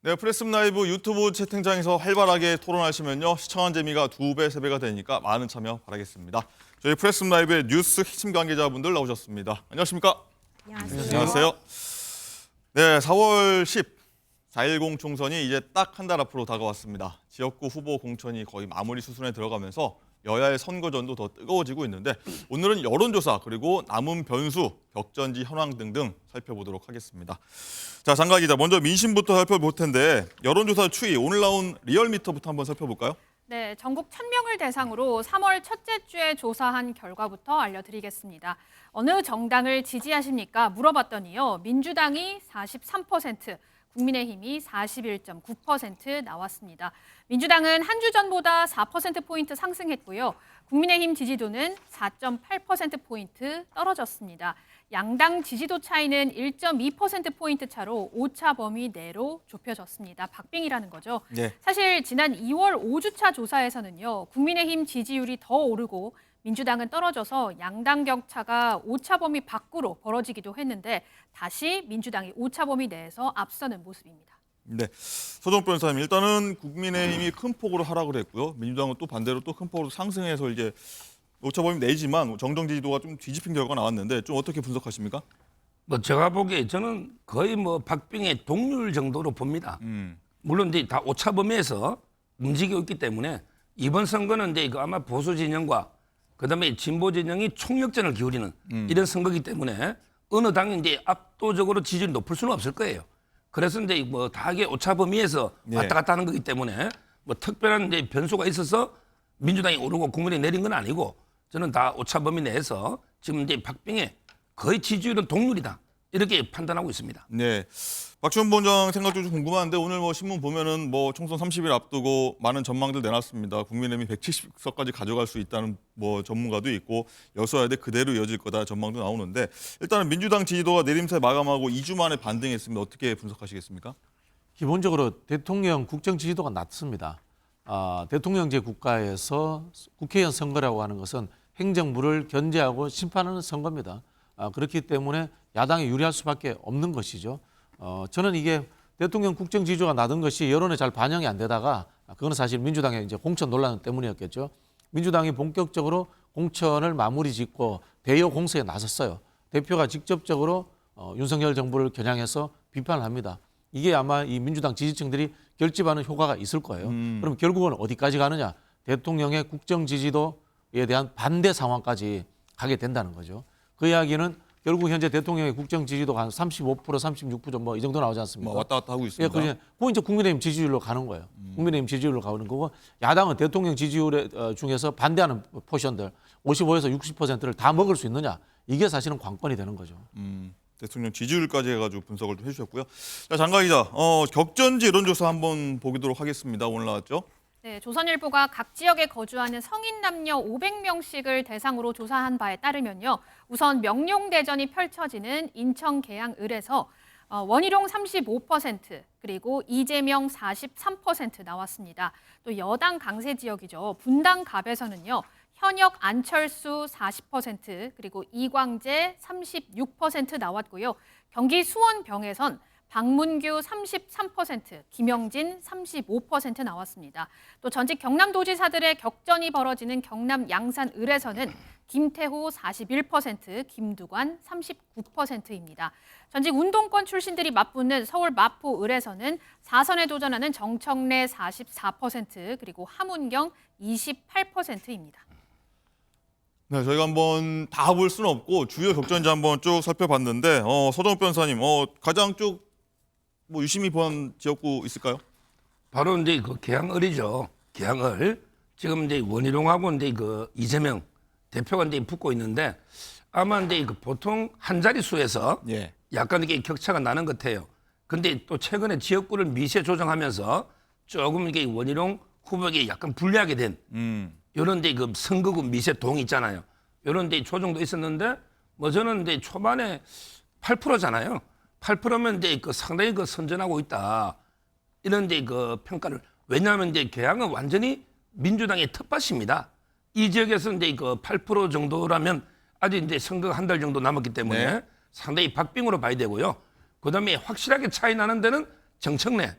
네, 프레스룸 라이브 유튜브 채팅창에서 활발하게 토론하시면요. 시청한 재미가 2배, 3배가 되니까 많은 참여 바라겠습니다. 저희 프레스룸 라이브의 뉴스 핵심 관계자분들 나오셨습니다. 안녕하십니까? 안녕하세요. 네, 4월 10, 4.10 총선이 이제 딱 한 달 앞으로 다가왔습니다. 지역구 후보 공천이 거의 마무리 수순에 들어가면서 여야의 선거전도 더 뜨거워지고 있는데 오늘은 여론조사 그리고 남은 변수, 격전지 현황 등등 살펴보도록 하겠습니다. 자, 장가 기자, 먼저 민심부터 살펴볼 텐데 여론조사 추이, 오늘 나온 리얼미터부터 한번 살펴볼까요? 네, 전국 1,000명을 대상으로 3월 첫째 주에 조사한 결과부터 알려드리겠습니다. 어느 정당을 지지하십니까? 물어봤더니요. 민주당이 43%, 국민의힘이 41.9% 나왔습니다. 민주당은 한 주 전보다 4%포인트 상승했고요. 국민의힘 지지도는 4.8%포인트 떨어졌습니다. 양당 지지도 차이는 1.2%포인트 차로 오차 범위 내로 좁혀졌습니다. 박빙이라는 거죠. 네. 사실 지난 2월 5주차 조사에서는요. 국민의힘 지지율이 더 오르고 민주당은 떨어져서 양당 격차가 오차 범위 밖으로 벌어지기도 했는데 다시 민주당이 오차 범위 내에서 앞서는 모습입니다. 네, 서정 변호사님, 일단은 국민의힘이 큰 폭으로 하락을 했고요. 민주당은 또 반대로 또 큰 폭으로 상승해서 이제 오차 범위 내지만 정정 지지도가 좀 뒤집힌 결과가 나왔는데 좀 어떻게 분석하십니까? 뭐 제가 보기에 저는 거의 뭐 박빙의 동률 정도로 봅니다. 물론 이제 다 오차 범위에서 움직이고 있기 때문에 이번 선거는 이제 이거 아마 보수 진영과 그다음에 진보 진영이 총력전을 기울이는 이런 선거이기 때문에 어느 당이 이제 압도적으로 지지율이 높을 수는 없을 거예요. 그래서 이제 뭐 다하게 오차 범위에서 왔다 갔다 하는 거기 때문에 뭐 특별한 이제 변수가 있어서 민주당이 오르고 국민이 내린 건 아니고 저는 다 오차 범위 내에서 지금 이제 박빙의 거의 지지율은 동률이다. 이렇게 판단하고 있습니다. 네, 박지원 본장 생각도 좀 궁금한데 오늘 뭐 신문 보면은 뭐 총선 30일 앞두고 많은 전망들 내놨습니다. 국민의힘이 170석까지 가져갈 수 있다는 뭐 전문가도 있고 여소야대 그대로 이어질 거다 전망도 나오는데 일단은 민주당 지지도가 내림세 마감하고 2주 만에 반등했습니다. 어떻게 분석하시겠습니까? 기본적으로 대통령 국정 지지도가 낮습니다. 대통령제 국가에서 국회의원 선거라고 하는 것은 행정부를 견제하고 심판하는 선거입니다. 그렇기 때문에 야당이 유리할 수밖에 없는 것이죠. 저는 이게 대통령 국정 지지도가 낮은 것이 여론에 잘 반영이 안 되다가 그거는 사실 민주당의 이제 공천 논란 때문이었겠죠. 민주당이 본격적으로 공천을 마무리 짓고 대여 공세에 나섰어요. 대표가 직접적으로 윤석열 정부를 겨냥해서 비판을 합니다. 이게 아마 이 민주당 지지층들이 결집하는 효과가 있을 거예요. 그럼 결국은 어디까지 가느냐? 대통령의 국정 지지도에 대한 반대 상황까지 가게 된다는 거죠. 그 이야기는 결국 현재 대통령의 국정 지지도가 한 35%, 36% 뭐 이 정도 나오지 않습니까? 뭐 왔다 갔다 하고 있습니다. 예, 그건 이제 국민의힘 지지율로 가는 거예요. 국민의힘 지지율로 가는 거고 야당은 대통령 지지율 중에서 반대하는 포션들 55에서 60%를 다 먹을 수 있느냐? 이게 사실은 관건이 되는 거죠. 대통령 지지율까지 해가지고 분석을 좀 해주셨고요. 자, 장가 기자, 격전지 여론조사 한번 보도록 하겠습니다. 오늘 나왔죠? 네, 조선일보가 각 지역에 거주하는 성인 남녀 500명씩을 대상으로 조사한 바에 따르면요. 우선 명룡대전이 펼쳐지는 인천 계양을에서 원희룡 35% 그리고 이재명 43% 나왔습니다. 또 여당 강세 지역이죠. 분당 갑에서는요. 현역 안철수 40% 그리고 이광재 36% 나왔고요. 경기 수원병에선 박문규 33%, 김영진 35% 나왔습니다. 또 전직 경남도지사들의 격전이 벌어지는 경남 양산을에서는 김태호 41%, 김두관 39%입니다. 전직 운동권 출신들이 맞붙는 서울 마포을에서는 4선에 도전하는 정청래 44%, 그리고 하문경 28%입니다. 네, 저희가 한번 다 볼 수는 없고 주요 격전지 한번 쭉 살펴봤는데 서정욱 변호사님, 가장 쭉 뭐 유심히 본 지역구 있을까요? 바로 이제 그 계양을이죠. 계양을 지금 이제 원희룡하고 이제 그 이재명 대표가 이제 붙고 있는데 아마 이제 그 보통 한 자릿수에서 예. 약간 이게 격차가 나는 것 같아요. 근데 또 최근에 지역구를 미세 조정하면서 조금 이게 원희룡 후보에게 약간 불리하게 된 이런 이제 그 선거구 미세 동 있잖아요. 이런 이제 조정도 있었는데 뭐 저는 이제 초반에 8%잖아요. 8%면 이제 그 상당히 그 선전하고 있다. 이런 이제 그 평가를. 왜냐하면 이제 계양은 완전히 민주당의 텃밭입니다. 이 지역에서 이제 그 8% 정도라면 아직 이제 선거가 한 달 정도 남았기 때문에 네. 상당히 박빙으로 봐야 되고요. 그다음에 확실하게 차이 나는 데는 정청래.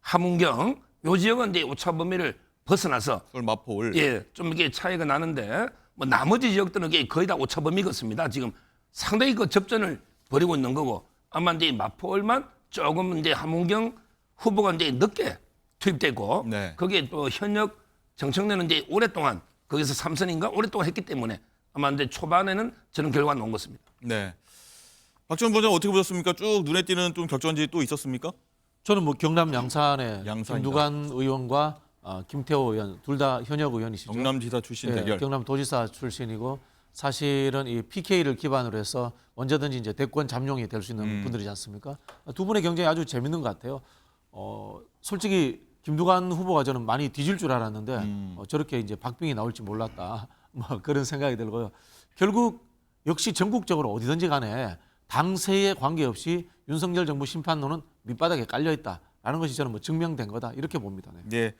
함은경 요 지역은 이제 오차 범위를 벗어나서 서울 마포을. 예, 좀 이게 차이가 나는데 뭐 나머지 지역들은 이게 거의 다 오차 범위 같습니다. 지금 상당히 그 접전을 벌이고 있는 거고 아마 이제 마포을만 조금 이제 함은경 후보가 이제 늦게 투입되고 네. 거기에 또 현역 정청래는 이제 오랫동안 거기서 3선인가 오랫동안 했기 때문에 아마 이제 초반에는 저는 결과가 나온 것입니다. 네. 박지원 부원장 어떻게 보셨습니까? 쭉 눈에 띄는 좀 격전지 또 있었습니까? 저는 뭐 경남 양산의 양산이다. 김두관 의원과 김태호 의원 둘 다 현역 의원이시죠. 경남지사 출신 예, 대결. 경남도지사 출신이고 사실은 이 PK를 기반으로 해서 언제든지 이제 대권 잠룡이 될 수 있는 분들이지 않습니까? 두 분의 경쟁이 아주 재밌는 것 같아요. 솔직히 김두관 후보가 저는 많이 뒤질 줄 알았는데 저렇게 이제 박빙이 나올지 몰랐다. 뭐 그런 생각이 들고요. 결국 역시 전국적으로 어디든지 간에 당세에 관계없이 윤석열 정부 심판론은 밑바닥에 깔려 있다라는 것이 저는 뭐 증명된 거다 이렇게 봅니다. 네. 네.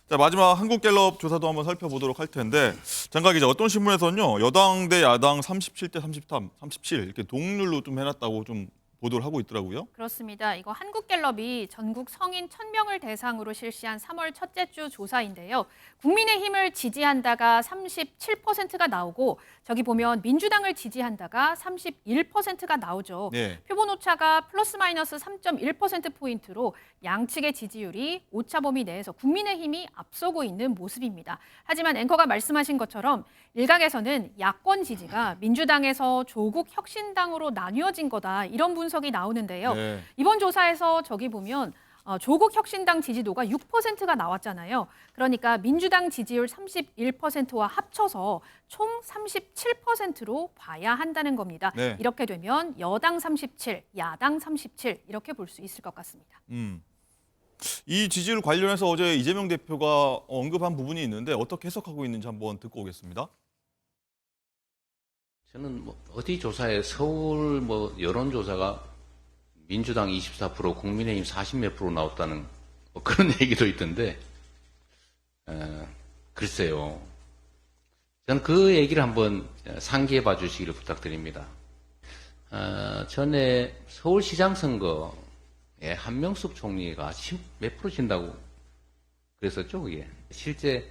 자, 마지막 한국갤럽 조사도 한번 살펴보도록 할 텐데 장가 기자 어떤 신문에서는요. 여당 대 야당 37대 33, 37 이렇게 동률로 좀 해놨다고 좀 보도를 하고 있더라고요. 그렇습니다. 이거 한국갤럽이 전국 성인 1,000명을 대상으로 실시한 3월 첫째 주 조사인데요. 국민의힘을 지지한다가 37%가 나오고 저기 보면 민주당을 지지한다가 31%가 나오죠. 네. 표본 오차가 플러스 마이너스 3.1%포인트로 양측의 지지율이 오차 범위 내에서 국민의힘이 앞서고 있는 모습입니다. 하지만 앵커가 말씀하신 것처럼 일각에서는 야권 지지가 민주당에서 조국 혁신당으로 나뉘어진 거다 이런 분석이 나오는데요. 네. 이번 조사에서 저기 보면 조국 혁신당 지지도가 6%가 나왔잖아요. 그러니까 민주당 지지율 31%와 합쳐서 총 37%로 봐야 한다는 겁니다. 네. 이렇게 되면 여당 37, 야당 37 이렇게 볼 수 있을 것 같습니다. 이 지지율 관련해서 어제 이재명 대표가 언급한 부분이 있는데 어떻게 해석하고 있는지 한번 듣고 오겠습니다. 저는 뭐 어디 조사에 서울 뭐 여론조사가 민주당 24%, 국민의힘 40몇 프로 나왔다는 뭐 그런 얘기도 있던데, 글쎄요. 저는 그 얘기를 한번 상기해 봐 주시기를 부탁드립니다. 전에 서울시장 선거에 한명숙 총리가 몇 프로 진다고 그랬었죠, 그게. 실제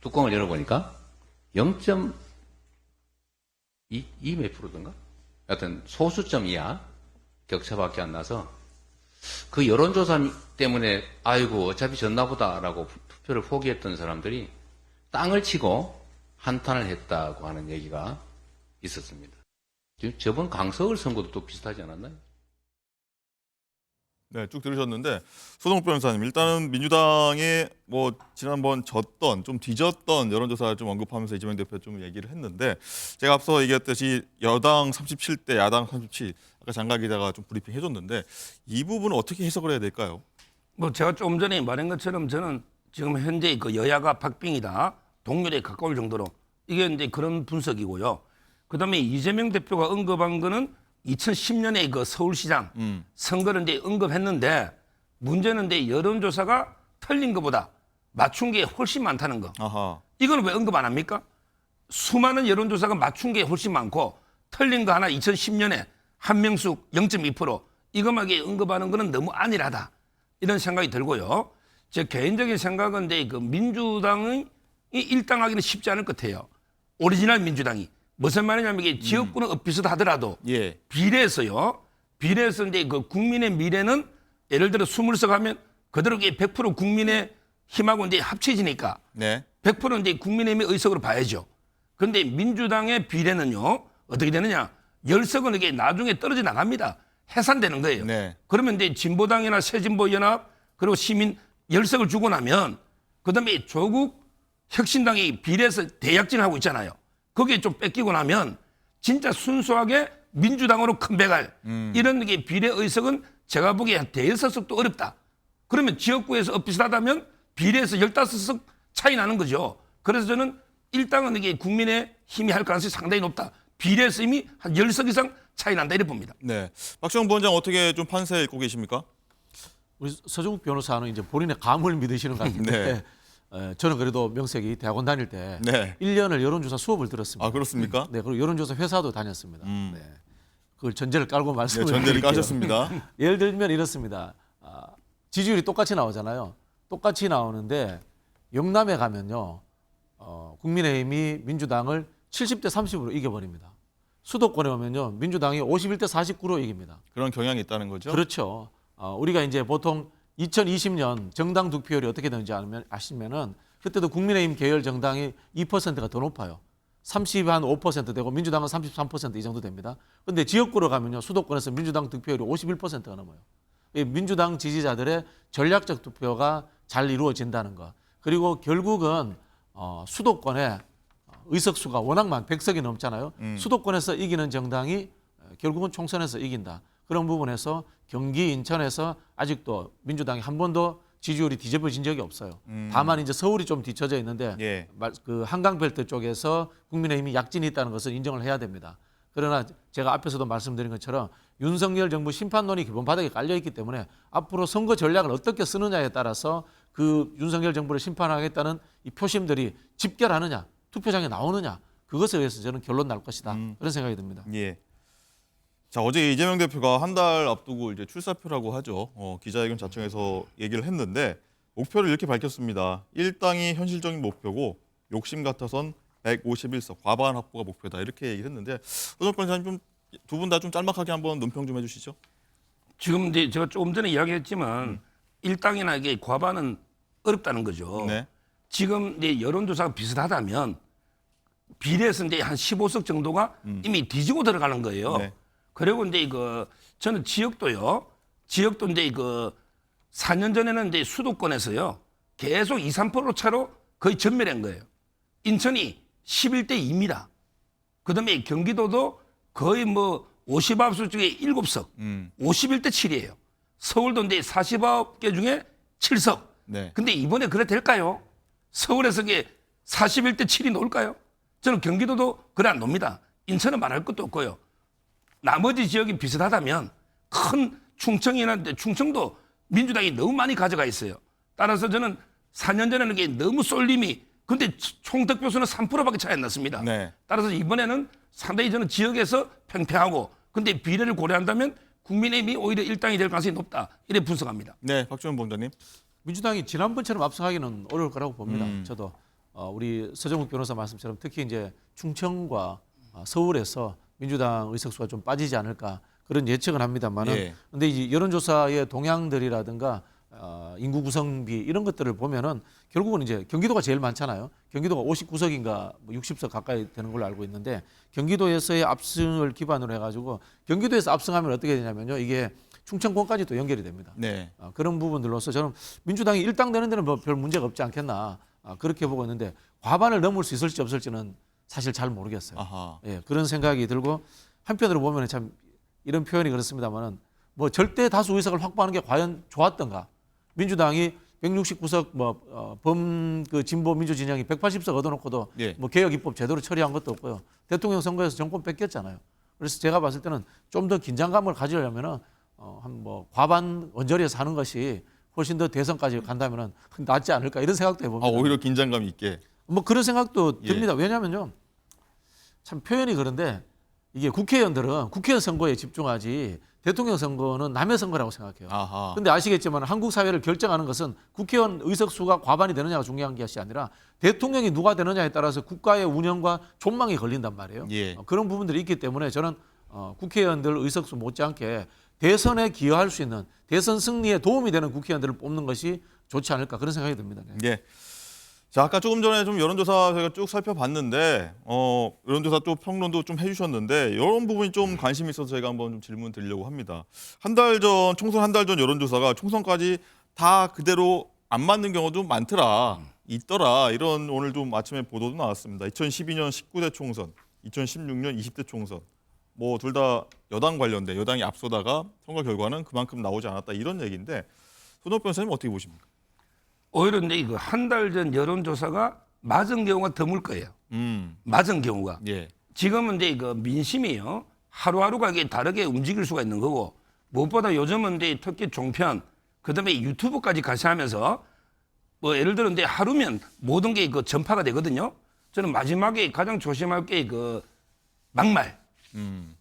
뚜껑을 열어보니까 0.2 몇 프로던가? 하여튼 소수점 이하 격차밖에 안 나서 그 여론조사 때문에 아이고 어차피 졌나보다라고 투표를 포기했던 사람들이 땅을 치고 한탄을 했다고 하는 얘기가 있었습니다. 지금 저번 강서울 선거도 또 비슷하지 않았나요? 네, 쭉 들으셨는데 소동욱 변호사님 일단은 민주당이 뭐 지난번 졌던 좀 뒤졌던 여론조사를 좀 언급하면서 이재명 대표 좀 얘기를 했는데 제가 앞서 얘기했듯이 여당 37대 야당 37 아까 장가 기자가 좀 브리핑 해줬는데 이 부분은 어떻게 해석을 해야 될까요? 뭐 제가 조금 전에 말한 것처럼 저는 지금 현재 그 여야가 박빙이다 동률에 가까울 정도로 이게 이제 그런 분석이고요. 그다음에 이재명 대표가 언급한 거는 2010년에 그 서울시장 선거를 이제 언급했는데 문제는 이제 여론조사가 틀린 것보다 맞춘 게 훨씬 많다는 거. 아하. 이건 왜 언급 안 합니까? 수많은 여론조사가 맞춘 게 훨씬 많고 틀린 거 하나 2010년에 한명숙 0.2% 이것만 언급하는 거는 너무 안일하다 이런 생각이 들고요. 제 개인적인 생각은 이제 그 민주당이 일당하기는 쉽지 않을 것 같아요. 오리지널 민주당이. 무슨 말이냐면 이게 지역구는 엇비슷하더라도 예. 비례해서요. 비례해서 이제 그 국민의 미래는 예를 들어 20석 하면 그대로 이게 100% 국민의 힘하고 이제 합쳐지니까 네. 100% 이제 국민의힘의 의석으로 봐야죠. 그런데 민주당의 비례는요. 어떻게 되느냐? 10석은 이게 나중에 떨어져 나갑니다. 해산되는 거예요. 네. 그러면 이제 진보당이나 새진보연합 그리고 시민 10석을 주고 나면 그다음에 조국 혁신당이 비례해서 대약진하고 있잖아요. 거기에 좀 뺏기고 나면 진짜 순수하게 민주당으로 컴백할 이런 게 비례 의석은 제가 보기에 한 대여섯 석도 어렵다. 그러면 지역구에서 엇비슷하다면 비례에서 15석 차이 나는 거죠. 그래서 저는 일당은 이게 국민의 힘이 할 가능성이 상당히 높다. 비례에서 이미 한 10석 이상 차이 난다 이렇게 봅니다. 네. 박지원 부원장 어떻게 좀 판세 읽고 계십니까? 우리 서정욱 변호사는 이제 본인의 감을 믿으시는 것 같은데 저는 그래도 명색이 대학원 다닐 때 네. 1년을 여론조사 수업을 들었습니다. 아, 그렇습니까? 네, 그리고 여론조사 회사도 다녔습니다. 네. 그걸 전제를 깔고 네, 말씀을 전제를 드릴게요. 까셨습니다. 예를 들면 이렇습니다. 지지율이 똑같이 나오잖아요. 똑같이 나오는데 영남에 가면요. 국민의힘이 민주당을 70대 30으로 이겨버립니다. 수도권에 오면요. 민주당이 51대 49로 이깁니다. 그런 경향이 있다는 거죠? 그렇죠. 우리가 이제 보통 2020년 정당 득표율이 어떻게 되는지 아시면은 그때도 국민의힘 계열 정당이 2%가 더 높아요. 30한5% 되고 민주당은 33%이 정도 됩니다. 그런데 지역구로 가면요. 수도권에서 민주당 득표율이 51%가 넘어요. 이 민주당 지지자들의 전략적 투표가 잘 이루어진다는 것. 그리고 결국은 수도권에 의석수가 워낙 100석이 넘잖아요. 수도권에서 이기는 정당이 결국은 총선에서 이긴다. 그런 부분에서 경기, 인천에서 아직도 민주당이 한 번도 지지율이 뒤집어진 적이 없어요. 다만 이제 서울이 좀 뒤쳐져 있는데 예. 그 한강벨트 쪽에서 국민의힘이 약진이 있다는 것을 인정을 해야 됩니다. 그러나 제가 앞에서도 말씀드린 것처럼 윤석열 정부 심판론이 기본 바닥에 깔려 있기 때문에 앞으로 선거 전략을 어떻게 쓰느냐에 따라서 그 윤석열 정부를 심판하겠다는 이 표심들이 집결하느냐, 투표장에 나오느냐, 그것에 의해서 저는 결론 날 것이다. 그런 생각이 듭니다. 예. 자, 어제 이재명 대표가 한 달 앞두고 이제 출사표라고 하죠. 기자회견 자청에서 얘기를 했는데 목표를 이렇게 밝혔습니다. 일당이 현실적인 목표고 욕심 같아선 151석 과반 확보가 목표다. 이렇게 얘기를 했는데 오늘 변호사님 좀 두 분 다 좀 짤막하게 한번 논평 좀 해주시죠. 지금 이제 제가 조금 전에 이야기했지만 일당이나 이게 과반은 어렵다는 거죠. 네. 지금 이제 여론조사가 비슷하다면 비례에서 이제 한 15석 정도가 이미 뒤지고 들어가는 거예요. 네. 그리고 이제 저는 지역도 이제 4년 전에는 이제 수도권에서요 계속 2, 3% 차로 거의 전멸한 거예요. 인천이 11대 2입니다. 그다음에 경기도도 거의 59석 중에 7석, 51대 7이에요. 서울도 이제 49개 중에 7석. 네. 근데 이번에 그래 될까요? 서울에서 이게 41대 7이 나올까요? 저는 경기도도 그래 안 놉니다. 인천은 말할 것도 없고요. 나머지 지역이 비슷하다면 큰 충청이나 충청도 민주당이 너무 많이 가져가 있어요. 따라서 저는 4년 전에는 이게 너무 쏠림이 근데 총득표수는 3%밖에 차이 안 났습니다. 네. 따라서 이번에는 상당히 저는 지역에서 팽팽하고 근데 비례를 고려한다면 국민의힘이 오히려 일당이 될 가능성이 높다. 이렇게 분석합니다. 네, 박주원 본자님. 민주당이 지난번처럼 압승하기는 어려울 거라고 봅니다. 저도 우리 서정욱 변호사 말씀처럼 특히 이제 충청과 서울에서 민주당 의석수가 좀 빠지지 않을까 그런 예측은 합니다만은 예. 근데 이제 여론조사의 동향들이라든가 인구 구성비 이런 것들을 보면은 결국은 이제 경기도가 제일 많잖아요. 경기도가 59석인가 60석 가까이 되는 걸로 알고 있는데 경기도에서의 압승을 기반으로 해가지고 경기도에서 압승하면 어떻게 되냐면요. 이게 충청권까지 또 연결이 됩니다. 네. 그런 부분들로서 저는 민주당이 일당되는 데는 뭐 별 문제가 없지 않겠나 그렇게 보고 있는데 과반을 넘을 수 있을지 없을지는 사실 잘 모르겠어요. 아하. 예, 그런 생각이 들고 한편으로 보면 참 이런 표현이 그렇습니다만은 뭐 절대 다수 의석을 확보하는 게 과연 좋았던가? 민주당이 169석 그 진보 민주 진영이 180석 얻어놓고도 예. 뭐 개혁 입법 제대로 처리한 것도 없고요. 대통령 선거에서 정권 뺏겼잖아요. 그래서 제가 봤을 때는 좀 더 긴장감을 가지려면은 한 과반 언저리에서 하는 것이 훨씬 더 대선까지 간다면은 낫지 않을까 이런 생각도 해봅니다. 오히려 긴장감 있게. 뭐 그런 생각도 예. 듭니다. 왜냐하면요, 참 표현이 그런데 이게 국회의원들은 국회의원 선거에 집중하지 대통령 선거는 남의 선거라고 생각해요. 아하. 근데 아시겠지만 한국 사회를 결정하는 것은 국회의원 의석수가 과반이 되느냐가 중요한 것이 아니라 대통령이 누가 되느냐에 따라서 국가의 운영과 존망이 걸린단 말이에요. 예. 그런 부분들이 있기 때문에 저는 국회의원들 의석수 못지않게 대선에 기여할 수 있는 대선 승리에 도움이 되는 국회의원들을 뽑는 것이 좋지 않을까 그런 생각이 듭니다. 네. 예. 자, 아까 조금 전에 좀 여론조사 저희가 쭉 살펴봤는데 여론조사 또 평론도 좀 해주셨는데 이런 부분이 좀 관심이 있어서 저희가 한번 좀 질문 드리려고 합니다. 총선 한 달 전 여론조사가 총선까지 다 그대로 안 맞는 경우도 있더라. 이런 오늘 좀 아침에 보도도 나왔습니다. 2012년 19대 총선, 2016년 20대 총선. 뭐 둘 다 여당 관련돼 여당이 앞서다가 선거 결과는 그만큼 나오지 않았다 이런 얘기인데 손옥 변호사님 어떻게 보십니까? 오히려 이제 이거 한 달 전 여론조사가 맞은 경우가 드물 거예요. 맞은 경우가. 예. 지금은 이제 그 민심이요. 하루하루가 이게 다르게 움직일 수가 있는 거고 무엇보다 요즘은 이제 특히 종편 그다음에 유튜브까지 같이 하면서 뭐 예를 들어 이제 하루면 모든 게 그 전파가 되거든요. 저는 마지막에 가장 조심할 게 그 막말.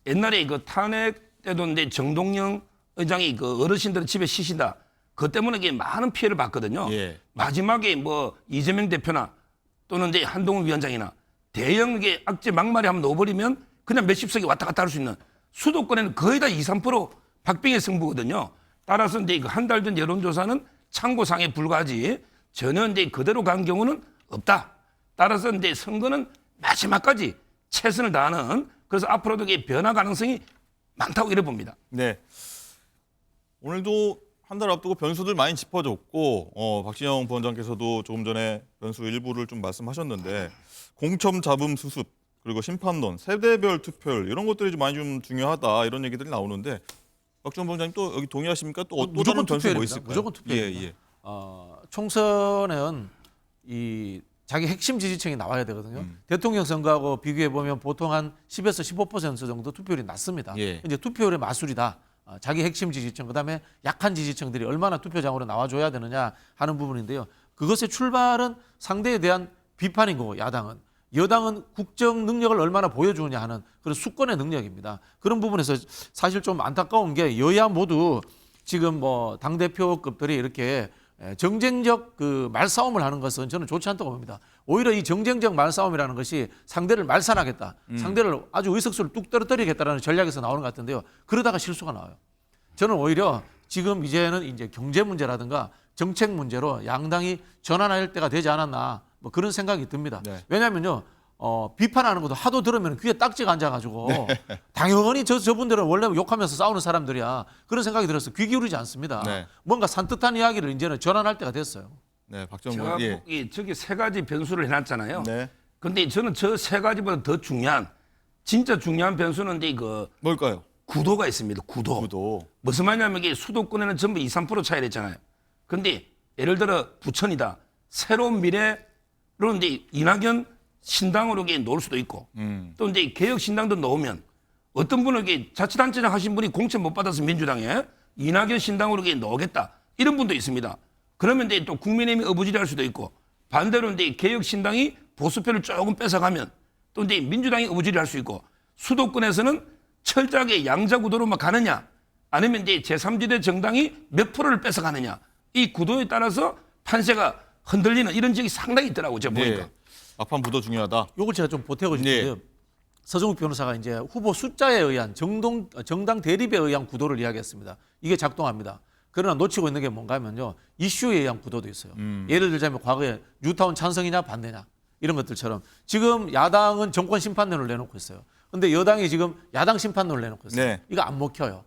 옛날에 그 탄핵 때도 이제 정동영 의장이 그 어르신들 집에 쉬신다. 그것 때문에 이게 많은 피해를 봤거든요. 예. 마지막에 뭐 이재명 대표나 또는 이제 한동훈 위원장이나 대형 이게 악재 막말이 한번 넣어버리면 그냥 몇십 석이 왔다 갔다 할 수 있는 수도권에는 거의 다 2, 3% 박빙의 승부거든요. 따라서 이제 한 달 전 여론조사는 참고상에 불과하지 전혀 이제 그대로 간 경우는 없다. 따라서 이제 선거는 마지막까지 최선을 다하는 그래서 앞으로도 이게 변화 가능성이 많다고 이래 봅니다. 네. 오늘도 한 달 앞두고 변수들 많이 짚어줬고 박진영 부원장께서도 조금 전에 변수 일부를 좀 말씀하셨는데 공천 잡음 수습 그리고 심판론, 세대별 투표율 이런 것들이 좀 많이 좀 중요하다 이런 얘기들이 나오는데 박진영 부원장님 또 여기 동의하십니까? 또 다른 변수 뭐 있을까요? 무조건 투표입니다. 예. 총선은 이 자기 핵심 지지층이 나와야 되거든요. 대통령 선거하고 비교해 보면 보통 한 10에서 15% 정도 투표율이 낮습니다. 예. 이제 투표율의 마술이다. 자기 핵심 지지층 그다음에 약한 지지층들이 얼마나 투표장으로 나와줘야 되느냐 하는 부분인데요. 그것의 출발은 상대에 대한 비판인 거고 야당은. 여당은 국정 능력을 얼마나 보여주느냐 하는 그런 수권의 능력입니다. 그런 부분에서 사실 좀 안타까운 게 여야 모두 지금 뭐 당대표급들이 이렇게 정쟁적 그 말싸움을 하는 것은 저는 좋지 않다고 봅니다. 오히려 이 정쟁적 말싸움이라는 것이 상대를 말살하겠다. 상대를 아주 의석수를 뚝 떨어뜨리겠다라는 전략에서 나오는 것 같은데요. 그러다가 실수가 나와요. 저는 오히려 지금 이제는 이제 경제 문제라든가 정책 문제로 양당이 전환할 때가 되지 않았나 뭐 그런 생각이 듭니다. 네. 왜냐하면요. 비판하는 것도 하도 들으면 귀에 딱지가 앉아가지고 당연히 저분들은 원래 욕하면서 싸우는 사람들이야. 그런 생각이 들어서 귀 기울이지 않습니다. 네. 뭔가 산뜻한 이야기를 이제는 전환할 때가 됐어요. 네, 박정훈 제가 의원. 예. 보기 저기 세 가지 변수를 해놨잖아요. 네. 근데 저는 저 세 가지보다 더 중요한 진짜 중요한 변수는 이제 그 뭘까요? 구도가 있습니다. 구도. 무슨 말이냐면 이게 수도권에는 전부 2, 3% 차이를 했잖아요. 근데 예를 들어 부천이다. 새로운 미래로 이제 이낙연 신당으로 이게 놓을 수도 있고 또 이제 개혁 신당도 넣으면 어떤 분은 이게 자치단체장 하신 분이 공천 못 받아서 민주당에 이낙연 신당으로 이게 넣겠다 이런 분도 있습니다. 그러면 이제 또 국민의힘이 어부지리할 수도 있고 반대로 이제 개혁 신당이 보수표를 조금 뺏어가면 또 이제 민주당이 어부지리할 수 있고 수도권에서는 철저하게 양자 구도로만 가느냐 아니면 이제 제3지대 정당이 몇 프로를 뺏어가느냐 이 구도에 따라서 판세가 흔들리는 이런 지역이 상당히 있더라고요. 제가 보니까. 네. 막판 구도 중요하다. 요걸 제가 좀 보태고 싶은데요. 서정욱 변호사가 이제 후보 숫자에 의한 정당 대립에 의한 구도를 이야기했습니다. 이게 작동합니다. 그러나 놓치고 있는 게 뭔가 하면요. 이슈에 의한 구도도 있어요. 예를 들자면 과거에 뉴타운 찬성이냐 반대냐 이런 것들처럼 지금 야당은 정권 심판론을 내놓고 있어요. 근데 여당이 지금 야당 심판론을 내놓고 있어요. 네. 이거 안 먹혀요.